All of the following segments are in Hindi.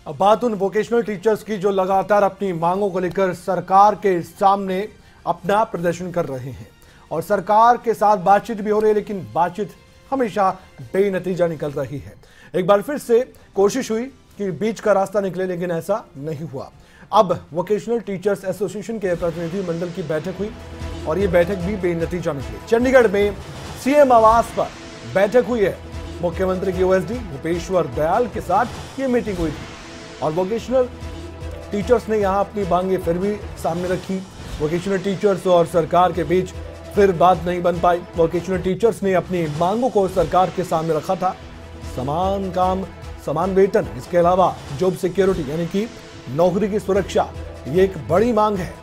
अब बात उन वोकेशनल टीचर्स की जो लगातार अपनी मांगों को लेकर सरकार के सामने अपना प्रदर्शन कर रहे हैं और सरकार के साथ बातचीत भी हो रही है, लेकिन बातचीत हमेशा बेनतीजा निकल रही है। एक बार फिर से कोशिश हुई कि बीच का रास्ता निकले, लेकिन ऐसा नहीं हुआ। अब वोकेशनल टीचर्स एसोसिएशन के प्रतिनिधि मंडल की बैठक हुई और ये बैठक भी बेनतीजा निकली। चंडीगढ़ में सीएम आवास पर बैठक हुई है। मुख्यमंत्री की ओएसडी भूपेश्वर दयाल के साथ ये मीटिंग हुई थी और वोकेशनल टीचर्स ने यहां अपनी मांगे फिर भी सामने रखी। वोकेशनल टीचर्स और सरकार के बीच फिर बात नहीं बन पाई। वोकेशनल टीचर्स ने अपनी मांगों को सरकार के सामने रखा था। समान काम समान वेतन, इसके अलावा जॉब सिक्योरिटी यानी कि नौकरी की सुरक्षा, ये एक बड़ी मांग है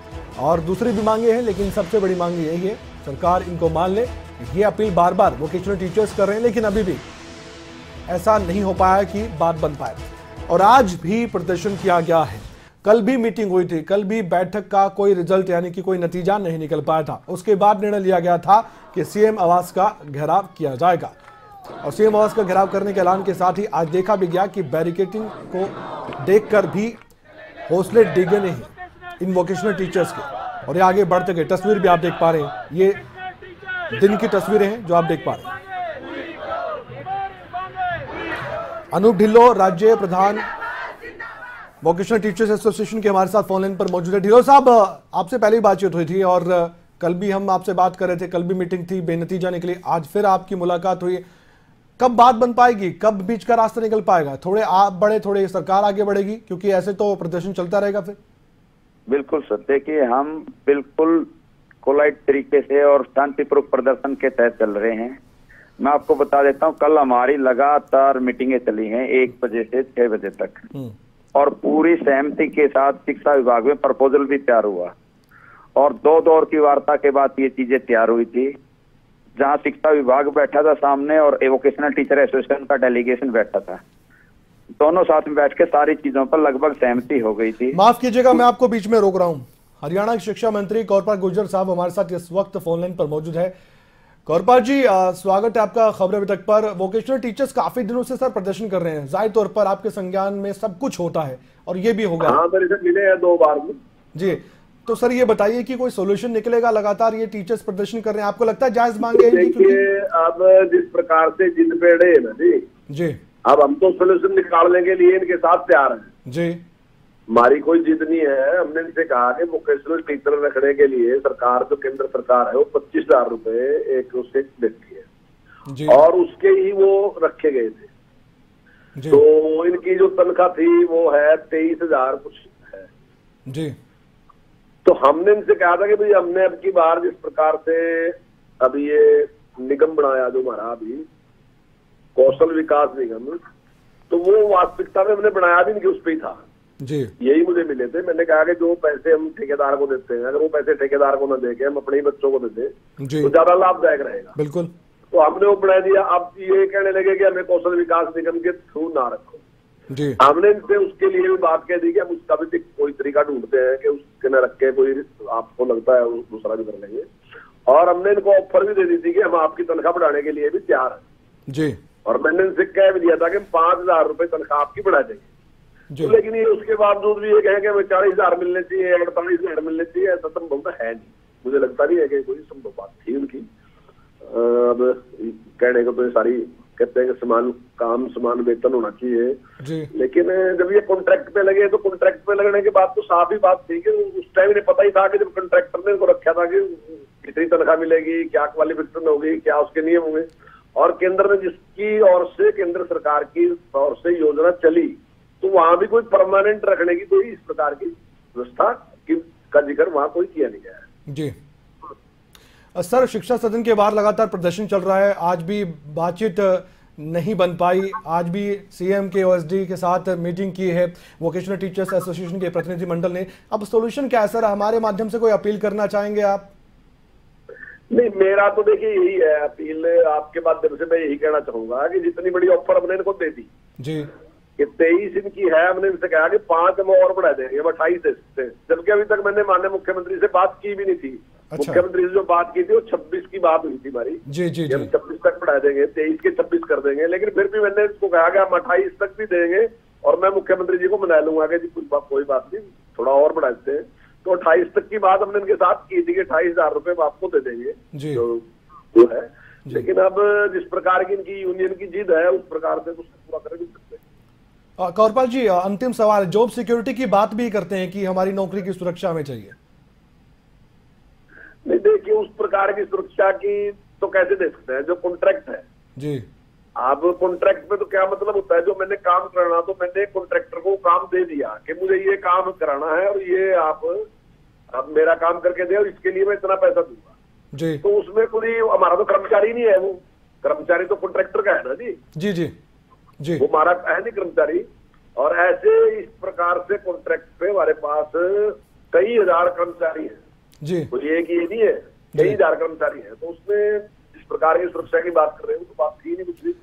और दूसरी भी मांगे हैं, लेकिन सबसे बड़ी मांग यही है सरकार इनको मान ले। ये अपील बार बार वोकेशनल टीचर्स कर रहे हैं, लेकिन अभी भी ऐसा नहीं हो पाया कि बात बन पाए और आज भी प्रदर्शन किया गया है। कल भी मीटिंग हुई थी, कल भी बैठक का कोई रिजल्ट यानी कि कोई नतीजा नहीं निकल पाया था। उसके बाद निर्णय लिया गया था कि सीएम आवास का घेराव किया जाएगा और सीएम आवास का घेराव करने के ऐलान के साथ ही आज देखा भी गया कि बैरिकेडिंग को देखकर भी हौसले डिगे नहीं इन वोकेशनल टीचर्स के और ये आगे बढ़ते गए। तस्वीर भी आप देख पा रहे हैं, ये दिन की तस्वीरें हैं जो आप देख पा रहे हैं। अनूप ढिल्लो, राज्य प्रधान वोकेशनल टीचर्स एसोसिएशन के हमारे साथ फोन लाइन पर मौजूद है। ढिल्लो साहब, आपसे पहले ही बातचीत हुई थी और कल भी हम आपसे बात कर रहे थे, कल भी मीटिंग थी, बेनतीजा निकली। आज फिर आपकी मुलाकात हुई। कब बात बन पाएगी, कब बीच का रास्ता निकल पाएगा? थोड़े आप बढ़े, थोड़े सरकार आगे बढ़ेगी, क्योंकि ऐसे तो प्रदर्शन चलता रहेगा फिर। बिल्कुल सर, देखिए हम बिल्कुल कोलाइट तरीके से और शांतिपूर्वक प्रदर्शन के तहत चल रहे हैं। मैं आपको बता देता हूं, कल हमारी लगातार मीटिंगें चली हैं 1 बजे से 6 बजे तक और पूरी सहमति के साथ शिक्षा विभाग में प्रपोजल भी तैयार हुआ और 2 दौर की वार्ता के बाद ये चीजें तैयार हुई थी, जहां शिक्षा विभाग बैठा था सामने और वोकेशनल टीचर एसोसिएशन का डेलीगेशन बैठा था। दोनों साथ में बैठ के सारी चीजों पर लगभग सहमति हो गई थी। माफ कीजिएगा, मैं आपको बीच में रोक रहा हूं। हरियाणा के शिक्षा मंत्री कौरपाल गुर्जर साहब हमारे साथ इस वक्त फोन लाइन पर मौजूद है। कौरपाल जी, स्वागत है आपका खबर अभी तक पर। वोकेशनल टीचर्स काफी दिनों से सर प्रदर्शन कर रहे हैं, जाहिर तौर पर आपके संज्ञान में सब कुछ होता है और ये भी होगा। हाँ, मेरे से मिले हैं 2 बार जी। तो सर ये बताइए कि कोई सोल्यूशन निकलेगा? लगातार ये टीचर्स प्रदर्शन कर रहे हैं, आपको लगता है जायज मांगे हैं? देखिए, अब जिस प्रकार से जिद पे अड़े है ना जी, अब हम तो सोल्यूशन निकालने के लिए इनके साथ तैयार हैं जी। हमारी कोई जिद नहीं है। हमने इनसे कहा कि वोकेशनल टीचर रखने के लिए सरकार, जो केंद्र सरकार है, वो 25,000 रुपए एक उससे देती है जी। और उसके ही वो रखे गए थे जी। तो इनकी जो तनख्वाह थी वो है 23,000 कुछ है जी। तो हमने इनसे कहा था कि भाई हमने अब की बार जिस प्रकार से अभी ये निगम बनाया, जो हमारा अभी कौशल विकास निगम, तो वो वास्तविकता में हमने बनाया भी नहीं, उस पर ही था जी। यही मुझे मिले थे। मैंने कहा कि जो पैसे हम ठेकेदार को देते हैं, अगर वो पैसे ठेकेदार को न देके हम अपने ही बच्चों को देते तो ज्यादा लाभदायक रहेगा। बिल्कुल। तो हमने वो बना दिया। अब ये कहने लगे कि हमें कौशल विकास निगम के थ्रू ना रखो जी। हमने इनसे उसके लिए भी बात कह दी कि हम उसका भी कोई तरीका ढूंढते हैं कि उसके न रख के कोई आपको लगता है दूसरा भी कर लेंगे। और हमने इनको ऑफर भी दे दी थी कि हम आपकी तनख्वाह बढ़ाने के लिए भी तैयार हैं जी। और मैंने इनसे कह भी दिया था कि 5,000 रुपए तनख्वाह आपकी बढ़ा देंगे तो, लेकिन ये उसके बावजूद भी ये कहें कि हमें 40,000 मिलने चाहिए, 48,000 मिलने चाहिए, ऐसा संभव है नहीं। मुझे लगता नहीं है कि कोई संभव बात थी उनकी। अब कहने को तो सारी कहते हैं कि समान काम समान वेतन होना चाहिए जी। लेकिन जब ये कॉन्ट्रैक्ट पे लगे तो कॉन्ट्रैक्ट पे लगने के बाद तो साफ ही बात थी कि उस टाइम इन्हें पता ही था कि जब कॉन्ट्रैक्टर ने इनको रखा था कि कितनी तनख्वाह मिलेगी, क्या क्वालिफिकेशन होगी, क्या उसके नियम होंगे। और केंद्र ने जिसकी ओर से, केंद्र सरकार की ओर से योजना चली, तो वहां भी कोई परमानेंट रखने की कोई इस प्रकार की व्यवस्था का जिक्र वहां कोई किया नहीं गया है जी। सर, शिक्षा सदन के बाहर लगातार प्रदर्शन चल रहा है, आज भी बातचीत नहीं बन पाई। आज भी सीएम के ओएसडी के साथ मीटिंग की है वोकेशनल टीचर्स एसोसिएशन के प्रतिनिधि मंडल ने। अब सोल्यूशन क्या है सर? हमारे माध्यम से कोई अपील करना चाहेंगे आप? नहीं, मेरा तो देखिए यही है अपील आपके माध्यम से। मैं यही कहना चाहूंगा कि जितनी बड़ी ऑफर हमने इनको दे दी जी, कि 23 इनकी है, हमने इनसे कहा कि 5 हम और बढ़ा देंगे, हम 28 दे सकते हैं, जबकि अभी तक मैंने माननीय मुख्यमंत्री से बात की भी नहीं थी। अच्छा। मुख्यमंत्री से जो बात की थी वो 26 की बात हुई थी हमारी जी जी। हम 26 तक बढ़ा देंगे, 23 के 26 कर देंगे। लेकिन फिर भी मैंने इसको कहा कि हम 28 तक भी देंगे और मैं मुख्यमंत्री जी को मना लूंगा कि जी कोई बात नहीं, थोड़ा और बढ़ा देते हैं। तो 28 तक की बात हमने इनके साथ की थी कि 28,000 रुपए हम आपको दे देंगे जो है। लेकिन अब जिस प्रकार की इनकी यूनियन की जिद है उस प्रकार से तो पूरा कर नहीं सकते। कौरपाल जी, अंतिम सवाल, जॉब सिक्योरिटी की बात भी करते हैं कि हमारी नौकरी की सुरक्षा हमें चाहिए। नहीं देखिए, उस प्रकार की सुरक्षा की तो कैसे दे सकते हैं, जो कॉन्ट्रैक्ट है जी। अब कॉन्ट्रैक्ट में तो क्या मतलब होता है, जो मैंने काम करना तो मैंने कॉन्ट्रैक्टर को काम दे दिया कि मुझे ये काम कराना है और ये आप मेरा काम करके दे और इसके लिए मैं इतना पैसा दूंगा जी। तो उसमें कोई हमारा तो कर्मचारी नहीं है, वो कर्मचारी तो कॉन्ट्रैक्टर का है ना जी। जी जी जी, वो हमारा है नहीं कर्मचारी। और ऐसे इस प्रकार से कॉन्ट्रैक्ट पे हमारे पास कई हजार कर्मचारी है जी, तो ये कि ये नहीं है, कई हजार कर्मचारी है। तो उसमें जिस प्रकार की सुरक्षा की बात कर रहे हैं तो बात थी नहीं कुछ भी।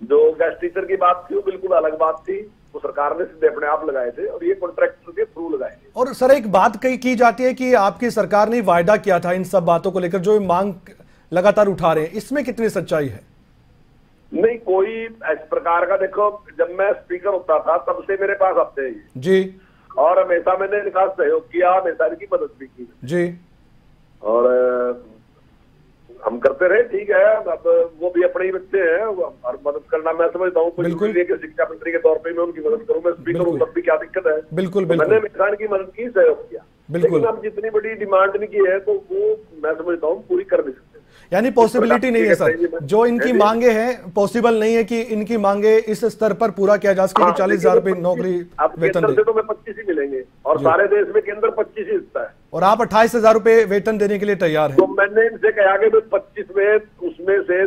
जो गेस्ट टीचर की बात थी वो बिल्कुल अलग बात थी, वो सरकार ने सीधे अपने आप लगाए थे और ये कॉन्ट्रैक्टर के थ्रू लगाए थे। और सर एक बात की जाती है कि आपकी सरकार ने वायदा किया था इन सब बातों को लेकर, जो मांग लगातार उठा रहे हैं, इसमें कितनी सच्चाई है? नहीं, कोई इस प्रकार का, देखो जब मैं स्पीकर होता था तब से मेरे पास आते हैं जी, और हमेशा मैंने इनका सहयोग किया, हमेशा इनकी मदद भी की जी, और हम करते रहे। ठीक है, अब वो भी अपने ही बच्चे हैं और मदद करना मैं समझता हूँ बिल्कुल, शिक्षा मंत्री के तौर पे मैं उनकी मदद करूँ, मैं स्पीकर हूँ तब भी क्या दिक्कत है। बिल्कुल मैंने हमेशा इनकी मदद की, सहयोग किया। लेकिन अब जितनी बड़ी डिमांड इनकी है तो वो मैं समझता हूँ पूरी कर नहीं सकते। यानी पॉसिबिलिटी नहीं है सर, जो इनकी मांगे हैं पॉसिबल नहीं है कि इनकी मांगे इस स्तर पर पूरा किया जा सके कि 40,000 रुपए नौकरी वेतन दे। तो मैं 25 ही मिलेंगे और सारे देश में केंद्र 25 ही हिस्सा है और आप 28,000 रुपए वेतन देने के लिए तैयार हैं। तो मैंने इनसे कहा कि 25 में उसमें से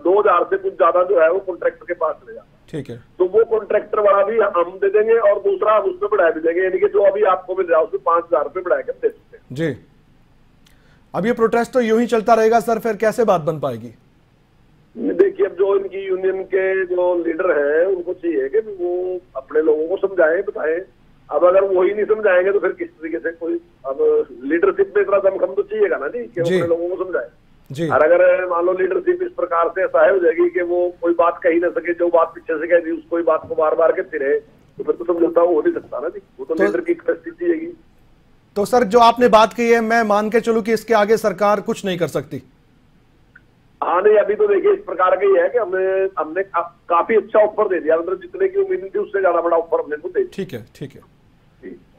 2,000 से कुछ ज्यादा जो है वो कॉन्ट्रैक्टर के पास चले जाता। ठीक है, तो वो कॉन्ट्रैक्टर वाला भी हम दे देंगे और दूसरा हम उसमें बढ़ा भी देंगे, यानी कि जो अभी आपको मिल रहा है उसमें 5,000 रुपए बढ़ा के दे सकते हैं जी। अब ये प्रोटेस्ट तो यूं ही चलता रहेगा सर, फिर कैसे बात बन पाएगी? देखिए, अब जो इनकी यूनियन के जो लीडर हैं उनको चाहिए कि वो अपने लोगों को समझाएं, बताएं। अब अगर वो ही नहीं समझाएंगे तो फिर किस तरीके से कोई, अब लीडरशिप में इतना दमखम तो चाहिएगा ना जी कि अपने लोगों को समझाए जी। और अगर मान लो लीडरशिप इस प्रकार से असहाय हो जाएगी कि वो कोई बात कही ना सके, जो बात पीछे से कह दी उसको ही बात को बार बार कहते रहे, तो फिर तो समझौता हो नहीं सकता ना जी। वो तो लीडर की कैपेसिटी चाहिएगी। तो सर जो आपने बात की है, मैं मान के चलूं कि इसके आगे सरकार कुछ नहीं कर सकती? हाँ नहीं, अभी तो देखिए इस प्रकार का ही है कि हमने काफी अच्छा ऑफर दे दिया, मतलब जितने की उम्मीद थी उससे ज्यादा बड़ा ऑफर हमने दे। ठीक है, ठीक है,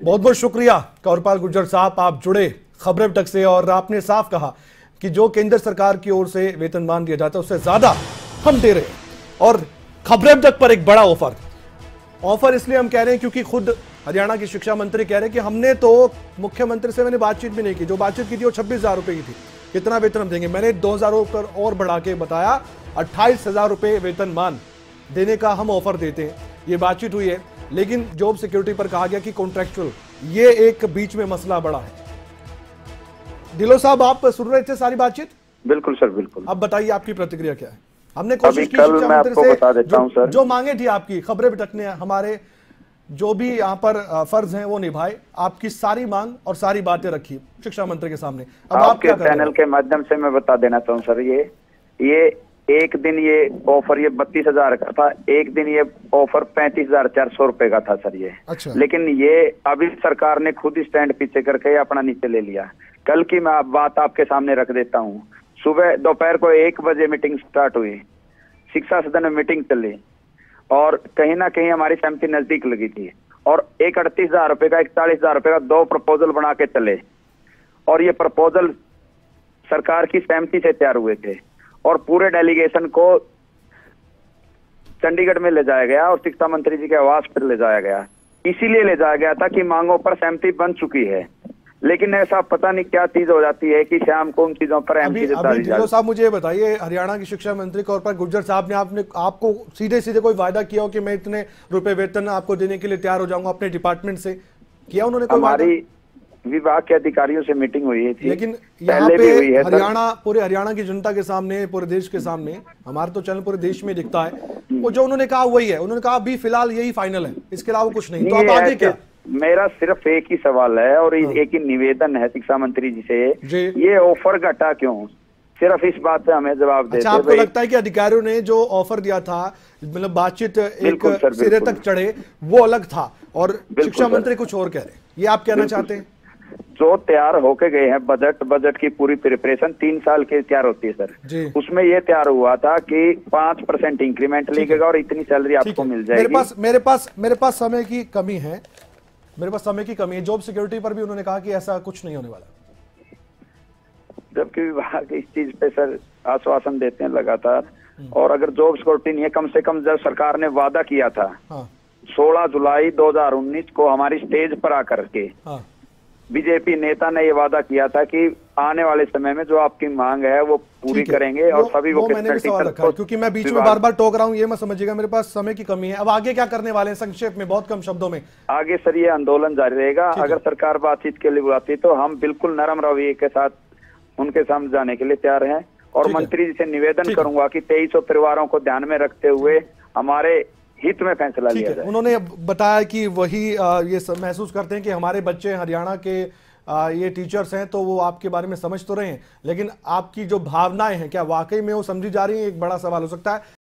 बहुत बहुत शुक्रिया कौरपाल गुर्जर साहब, आप जुड़े खबरें तक से और आपने साफ कहा कि जो केंद्र सरकार की ओर से वेतनमान दिया जाता है उससे ज्यादा हम दे रहे हैं। और खबरें तक पर एक बड़ा ऑफर इसलिए हम कह रहे हैं क्योंकि खुद हरियाणा की शिक्षा मंत्री कह रहे हैं कि हमने तो मुख्यमंत्री से मैंने बातचीत भी नहीं की, जो बातचीत की थी वो 26,000 रुपए की थी, कितना वेतन हम देंगे। मैंने 2,000 रुपये और बढ़ा के बताया 28,000 रुपये वेतनमान देने का हम ऑफर देते हैं। ये बातचीत हुई है, लेकिन जॉब सिक्योरिटी पर कहा गया कि कॉन्ट्रैक्चुअल, ये एक बीच में मसला बड़ा है। दिलो साहब, आप सुन रहे थे सारी बातचीत? बिल्कुल सर, बिल्कुल। अब बताइए आपकी प्रतिक्रिया क्या है? हमने कोशिश की शिक्षा मंत्री से जो मांगे थी आपकी, खबरें तक ने हमारे जो भी यहाँ पर फर्ज हैं वो निभाए, आपकी सारी मांग और सारी बातें रखी शिक्षा मंत्री के सामने। अब आप क्या चैनल के माध्यम से मैं बता देना चाहूँ सर, ये एक दिन ये ऑफर ये 32,000 का था, एक दिन ये ऑफर 35,400 रुपए का था सर ये। अच्छा। लेकिन ये अभी सरकार ने खुद ही स्टैंड पीछे करके अपना नीचे ले लिया। कल की मैं बात आपके सामने रख देता हूँ। सुबह दोपहर को 1 बजे मीटिंग स्टार्ट हुई, शिक्षा सदन में मीटिंग चली और कहीं ना कहीं हमारी सहमति नजदीक लगी थी और एक 38,000 रुपए का, 41,000 रुपए का 2 प्रपोजल बना के चले और ये प्रपोजल सरकार की सहमति से तैयार हुए थे और पूरे डेलीगेशन को चंडीगढ़ में ले जाया गया और शिक्षा मंत्री जी के आवास पर ले जाया गया। इसीलिए ले जाया गया था कि मांगों पर सहमति बन चुकी है, लेकिन ऐसा पता नहीं क्या चीज हो जाती है कि शाम को उन चीजों पर साहब मुझे बताइए, हरियाणा की शिक्षा मंत्री कौरपाल गुर्जर साहब ने आपको सीधे सीधे कोई वायदा किया हो कि मैं इतने रुपए वेतन आपको देने के लिए तैयार हो जाऊंगा अपने डिपार्टमेंट से? किया उन्होंने कोई? हमारी विभाग के अधिकारियों से मीटिंग हुई थी, लेकिन यहाँ पे हरियाणा, पूरे हरियाणा की जनता के सामने, पूरे देश के सामने, हमारा तो चैनल पूरे देश में दिखता है, वो जो उन्होंने कहा वही है। उन्होंने कहा अभी फिलहाल यही फाइनल है, इसके अलावा कुछ नहीं। तो आप आगे क्या? मेरा सिर्फ एक ही सवाल है और एक ही निवेदन है शिक्षा मंत्री जी से, ये ऑफर घटा क्यों? सिर्फ इस बात पे हमें जवाब देते। अच्छा, आपको लगता है कि अधिकारियों ने जो ऑफर दिया था, मतलब बातचीत एक सिरे तक चढ़े, वो अलग था और शिक्षा मंत्री कुछ और कह रहे हैं, ये आप कहना चाहते हैं? जो तैयार होके गए हैं बजट की पूरी प्रिपरेशन 3 साल की तैयार होती है सर, उसमें ये तैयार हुआ था कि 5% इंक्रीमेंट लगेगा और इतनी सैलरी आपको मिल जाएगी। मेरे पास समय की कमी है, जॉब सिक्योरिटी पर भी उन्होंने कहा कि ऐसा कुछ नहीं होने वाला, जबकि विभाग इस चीज पे सर आश्वासन देते हैं लगातार। और अगर जॉब सिक्योरिटी नहीं है, कम से कम जब सरकार ने वादा किया था 16 जुलाई 2019 को हमारी स्टेज पर आकर के बीजेपी नेता ने ये वादा किया था कि आने वाले समय में जो आपकी मांग है वो पूरी करेंगे और सभी मैंने भी सवाल रखा है, क्योंकि मैं बीच में बार बार टोक रहा हूँ, ये मत समझिएगा, मेरे पास समय की कमी है। अब आगे क्या करने वाले हैं, संक्षेप में, बहुत कम शब्दों में? आगे सर ये आंदोलन जारी रहेगा। अगर सरकार बातचीत के लिए बुलाती तो हम बिल्कुल नरम रवैये के साथ उनके सामने जाने के लिए तैयार हैं। और मंत्री जी से निवेदन करूंगा कि 2300 परिवारों को ध्यान में रखते हुए हमारे हित में फैसला लिया जाए। उन्होंने बताया कि वही ये महसूस करते हैं कि हमारे बच्चे हरियाणा के ये टीचर्स हैं, तो वो आपके बारे में समझ तो रहे हैं, लेकिन आपकी जो भावनाएं हैं क्या वाकई में वो समझी जा रही हैं, एक बड़ा सवाल हो सकता है।